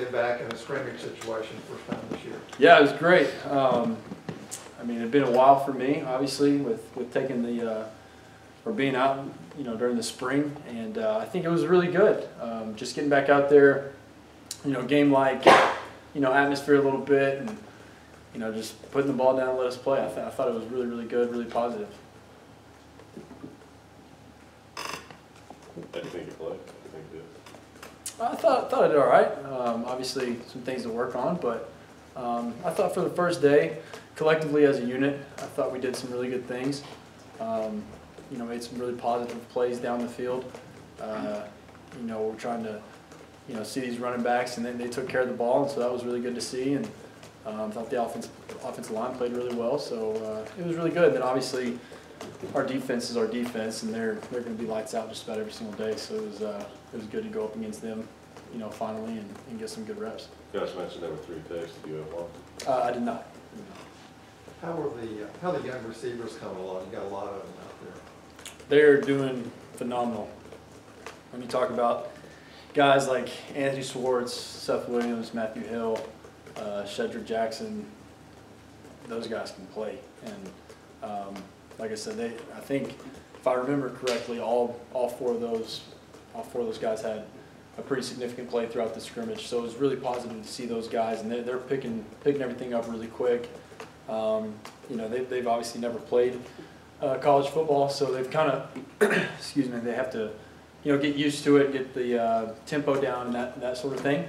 get back in a scrimmage situation first time this year? Yeah, it was great. I mean, it had been a while for me, obviously, with taking the or being out, during the spring, and I think it was really good. Just getting back out there, game-like, atmosphere a little bit, and just putting the ball down and let us play. I thought it was really, really good, really positive. How do you think you played? How do you think you did? I thought I did all right. Obviously, some things to work on, but I thought for the first day, collectively as a unit, I thought we did some really good things. Made some really positive plays down the field. We're trying to, see these running backs, and then they took care of the ball, and so that was really good to see. And I thought the offensive line played really well, so it was really good. And then obviously, our defense is our defense, and they're going to be lights out just about every single day. So it was good to go up against them, finally, and get some good reps. You guys mentioned there were 3 picks. Did you have one? I did not. How the young receivers coming along? You got a lot of them out there. They're doing phenomenal. When you talk about guys like Anthony Swartz, Seth Williams, Matthew Hill, Shedrick Jackson, those guys can play. And like I said, I think if I remember correctly, all four of those guys had a pretty significant play throughout the scrimmage. So it was really positive to see those guys, and they're picking everything up really quick. They've obviously never played college football, so they've kind of, excuse me, they have to, get used to it, get the tempo down, and that sort of thing.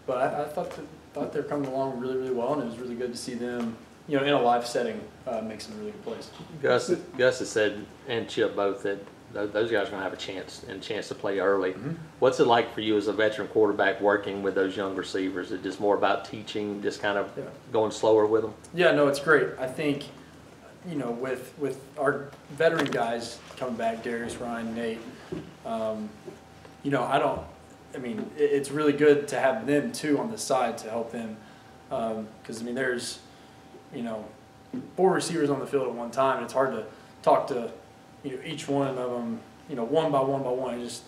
But I thought they're coming along really, really well, and it was really good to see them, in a live setting, make some really good plays. Gus has said, and Chip both, that those guys are going to have a chance to play early. Mm-hmm. What's it like for you as a veteran quarterback working with those young receivers? Is it just more about teaching, just kind of going slower with them? Yeah, no, it's great. I think, with our veteran guys coming back, Darius, Ryan, Nate, it's really good to have them too on the side to help them. Because, there's, 4 receivers on the field at one time, and it's hard to talk to, each one of them, one by one. It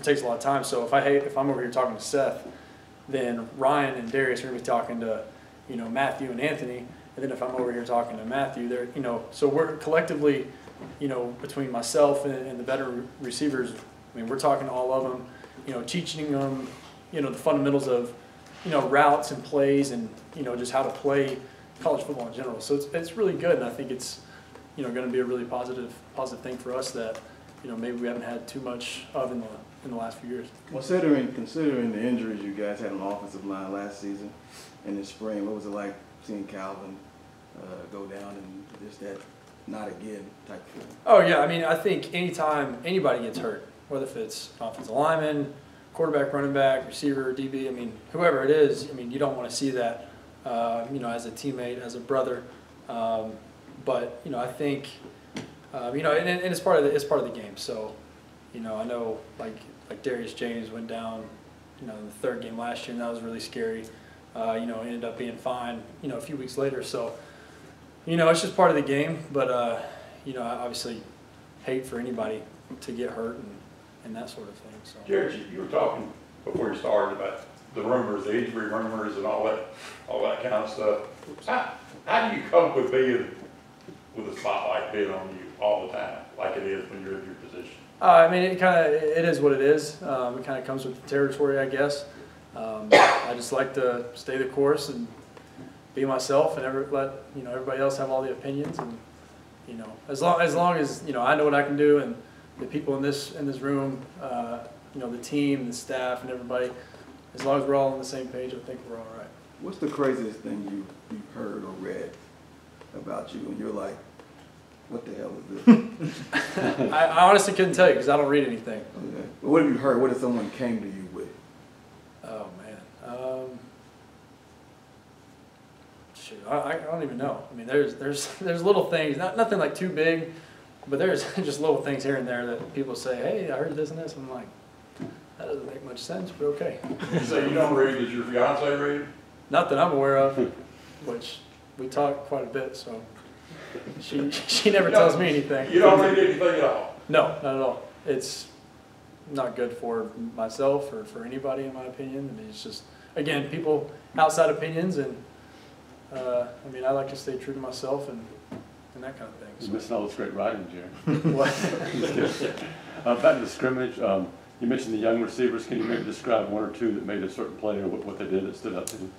takes a lot of time. So if I'm over here talking to Seth, then Ryan and Darius are going to be talking to, Matthew and Anthony. And then if I'm over here talking to Matthew, they're, so we're collectively, between myself and the veteran receivers, we're talking to all of them, teaching them, the fundamentals of, routes and plays and, just how to play college football in general. So it's really good, and I think it's, going to be a really positive thing for us that, maybe we haven't had too much of in the last few years. Considering the injuries you guys had on the offensive line last season and this spring, what was it like seeing Calvin go down and just that not again type of feeling? Oh yeah, I think anytime anybody gets hurt, whether if it's offensive lineman, quarterback, running back, receiver, DB, whoever it is, you don't want to see that, as a teammate, as a brother. But I think, and it's part of the game. So, I know like Darius James went down, in the 3rd game last year, and that was really scary. Ended up being fine, a few weeks later. So, it's just part of the game. But I obviously hate for anybody to get hurt and that sort of thing. So. Jarrett, you were talking before you started about the rumors, the injury rumors, and all that kind of stuff. How do you cope with being with the spotlight being on you all the time, like it is when you're in your position? It is what it is. It kind of comes with the territory, I guess. I just like to stay the course and be myself, and let everybody else have all the opinions. And as long as I know what I can do, and the people in this room, the team, the staff, and everybody, as long as we're all on the same page, I think we're all right. What's the craziest thing you've heard or read about you, and you're like, what the hell is this? I honestly couldn't tell you because I don't read anything. Okay. Well, what have you heard? What if someone came to you with? Oh man, shoot, I don't even know. There's little things, nothing like too big, but there's just little things here and there that people say, hey, I heard this and this, and I'm like, that doesn't make much sense, but okay. So you don't read? Does your fiance read? Not that I'm aware of, which we talk quite a bit, so she never tells me anything. You don't read anything at all? No, not at all. It's not good for myself or for anybody, in my opinion. It's just, again, people, outside opinions, and I mean, I like to stay true to myself and that kind of thing. You're missing all this great writing, Jared. What? Back to the scrimmage, you mentioned the young receivers. Can you maybe describe one or two that made a certain play or what they did that stood out to you?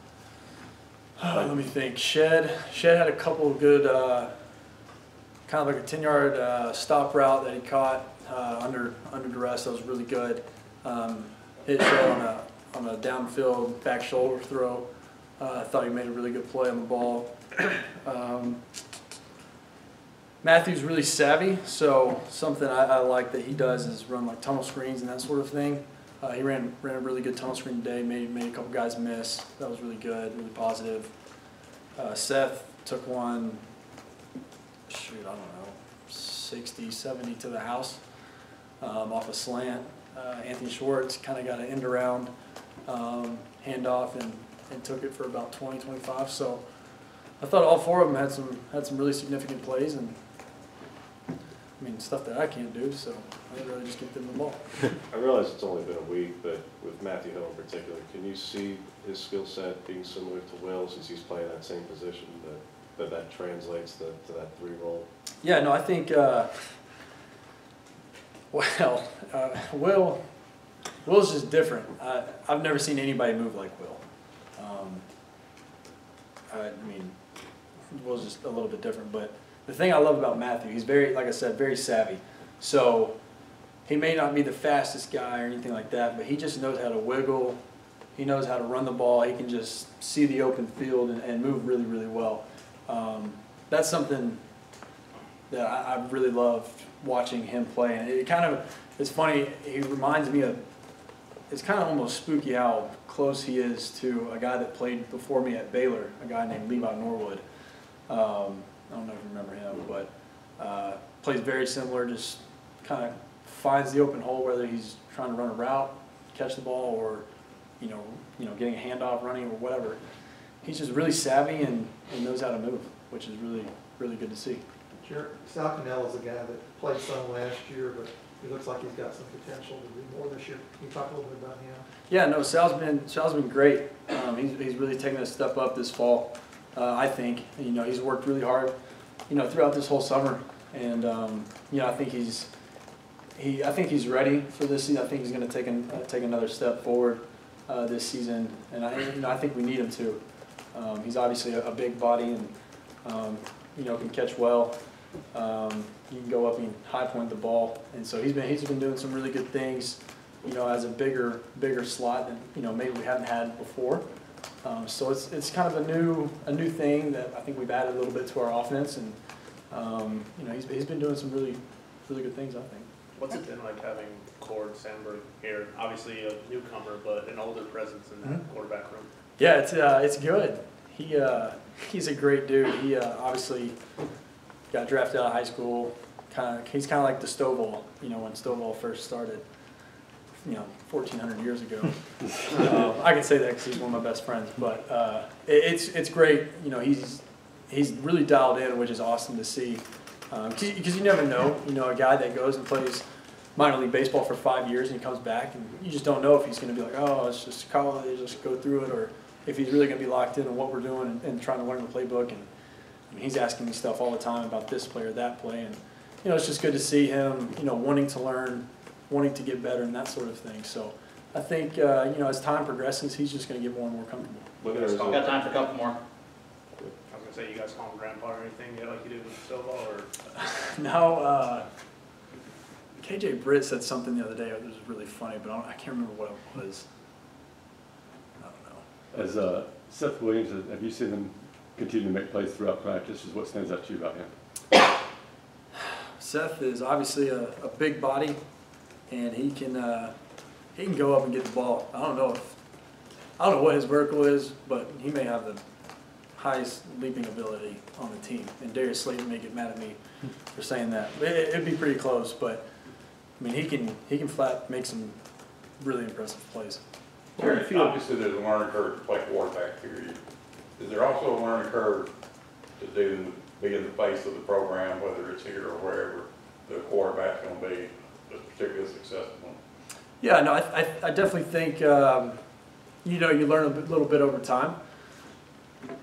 Let me think. Shed had a couple of good, kind of like a 10-yard stop route that he caught under duress. That was really good. Hit Shed on a downfield back shoulder throw. I thought he made a really good play on the ball. Matthew's really savvy, so something I like that he does is run like tunnel screens and that sort of thing. He ran a really good tunnel screen today, made a couple guys miss. That was really good, really positive. Seth took one, shoot, I don't know, 60, 70 to the house off a slant. Anthony Schwartz kind of got an end around handoff and took it for about 20, 25. So I thought all four of them had some really significant plays, and I mean, stuff that I can't do, so I'd rather just give them the ball. I realize it's only been a week, but with Matthew Hill in particular, can you see his skill set being similar to Will since he's playing that same position, that translates to that 3 role? Yeah, no, I think, Will's just different. I've never seen anybody move like Will. I mean, Will's just a little bit different, but the thing I love about Matthew, he's very, like I said, very savvy. So he may not be the fastest guy or anything like that, but he just knows how to wiggle. He knows how to run the ball. He can just see the open field and move really, really well. That's something that I really loved watching him play. And it kind of, it's funny, he reminds me of, it's kind of almost spooky how close he is to a guy that played before me at Baylor, a guy named Levi Norwood. I don't know if you remember him, but plays very similar, just kind of finds the open hole, whether he's trying to run a route, catch the ball, or you know, getting a handoff, running, or whatever. He's just really savvy and knows how to move, which is really, really good to see. Jarrett Stidham is a guy that played some last year, but he looks like he's got some potential to do more this year. Can you talk a little bit about him? Yeah, no, Sal's been great. He's really taken a step up this fall. I think, you know, he's worked really hard, you know, throughout this whole summer, and you know, I think he's ready for this season. I think he's going to take another step forward this season, and I think we need him to. He's obviously a big body, and you know, can catch well. He can go up and high point the ball, and so he's been doing some really good things, you know, as a bigger slot than, you know, maybe we haven't had before. So it's kind of a new thing that I think we've added a little bit to our offense, and you know, he's been doing some really good things, I think. What's it been like having Cord Sandberg here? Obviously a newcomer, but an older presence in that quarterback room. Yeah, it's good. He's a great dude. He obviously got drafted out of high school. He's kind of like the Stovall, you know, when Stovall first started, you know, 1,400 years ago. I can say that because he's one of my best friends. But it's great. You know, he's really dialed in, which is awesome to see. Because you never know. You know, a guy that goes and plays minor league baseball for 5 years and he comes back, and you just don't know if he's going to be like, oh, it's just college, just go through it, or if he's really going to be locked in on what we're doing and trying to learn the playbook. And I mean, he's asking me stuff all the time about this play or that play, and you know, it's just good to see him, you know, wanting to learn, wanting to get better, and that sort of thing. So I think you know, as time progresses, he's just going to get more and more comfortable. We've got time for a couple more. I was going to say, you guys call him grandpa or anything yet, like you did with Stovall, or? No, KJ Britt said something the other day that was really funny, but I can't remember what it was. I don't know. As Seth Williams, have you seen him continue to make plays throughout practice? Is what stands out to you about him? Seth is obviously a big body, and he can go up and get the ball. I don't know what his vertical is, but he may have the highest leaping ability on the team. And Darius Slayton may get mad at me for saying that. It'd be pretty close, but I mean, he can flat make some really impressive plays. Obviously, there's a learning curve to play quarterback, period. Is there also a learning curve to be in the face of the program, whether it's here or wherever the quarterback's going to be a particularly successful one? Yeah, no, I definitely think you learn a little bit over time.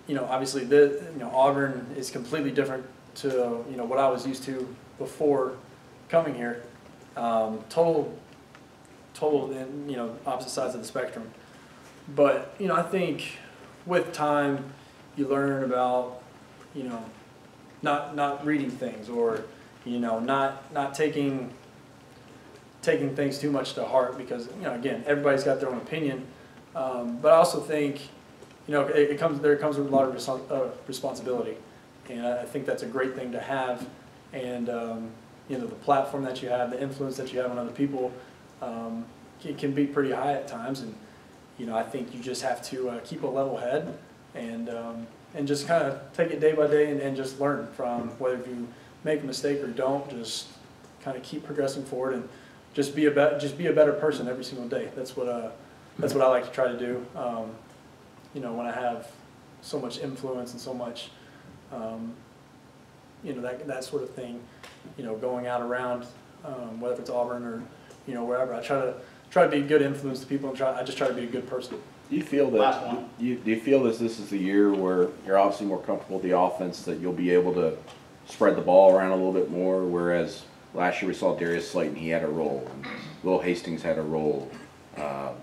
Obviously, Auburn is completely different to what I was used to before coming here. Total, opposite sides of the spectrum. But I think with time, you learn about not reading things, or not taking things too much to heart, because again, everybody's got their own opinion. But I also think there comes with a lot of responsibility, and I think that's a great thing to have. And the platform that you have, the influence that you have on other people, it can be pretty high at times. And I think you just have to keep a level head, and just kind of take it day by day, and just learn from whether you make a mistake or don't. Just kind of keep progressing forward, and just be a better person every single day. That's what I like to try to do. When I have so much influence and so much, that sort of thing, going out around, whether it's Auburn or wherever, I try to be a good influence to people, and I just try to be a good person. Do you feel Last that one. do you feel that this is the year where you're obviously more comfortable with the offense, that you'll be able to spread the ball around a little bit more, whereas last year we saw Darius Slayton, he had a role, and Will Hastings had a role,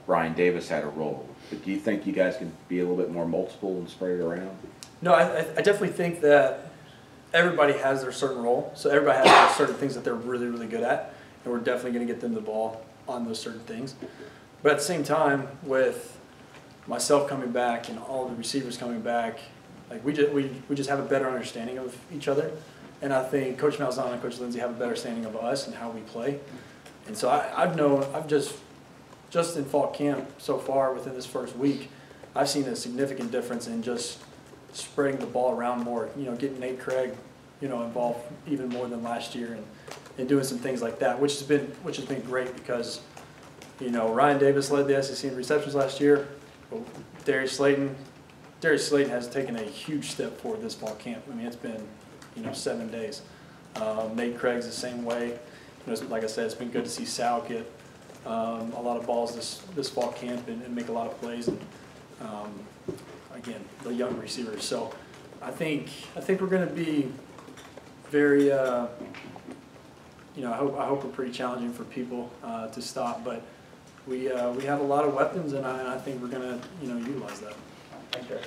Brian Davis had a role. But do you think you guys can be a little bit more multiple and spread it around? No, I definitely think that everybody has their certain role. So everybody has certain things that they're really, really good at, and we're definitely going to get them the ball on those certain things. But at the same time, with myself coming back and all the receivers coming back, like we just have a better understanding of each other. And I think Coach Malzahn and Coach Lindsey have a better understanding of us and how we play. And so I've just in fall camp so far, within this first week, I've seen a significant difference in just spreading the ball around more, getting Nate Craig, involved even more than last year, and doing some things like that, which has been great, because, Ryan Davis led the SEC in receptions last year. Well, Darius Slayton has taken a huge step forward this fall camp. I mean, it's been, 7 days. Nate Craig's the same way. Like I said, it's been good to see Sal get a lot of balls this fall camp, and make a lot of plays, and again, the young receivers. So I think we're going to be very I hope we're pretty challenging for people to stop, but we have a lot of weapons, and I think we're going to utilize that. Thank you.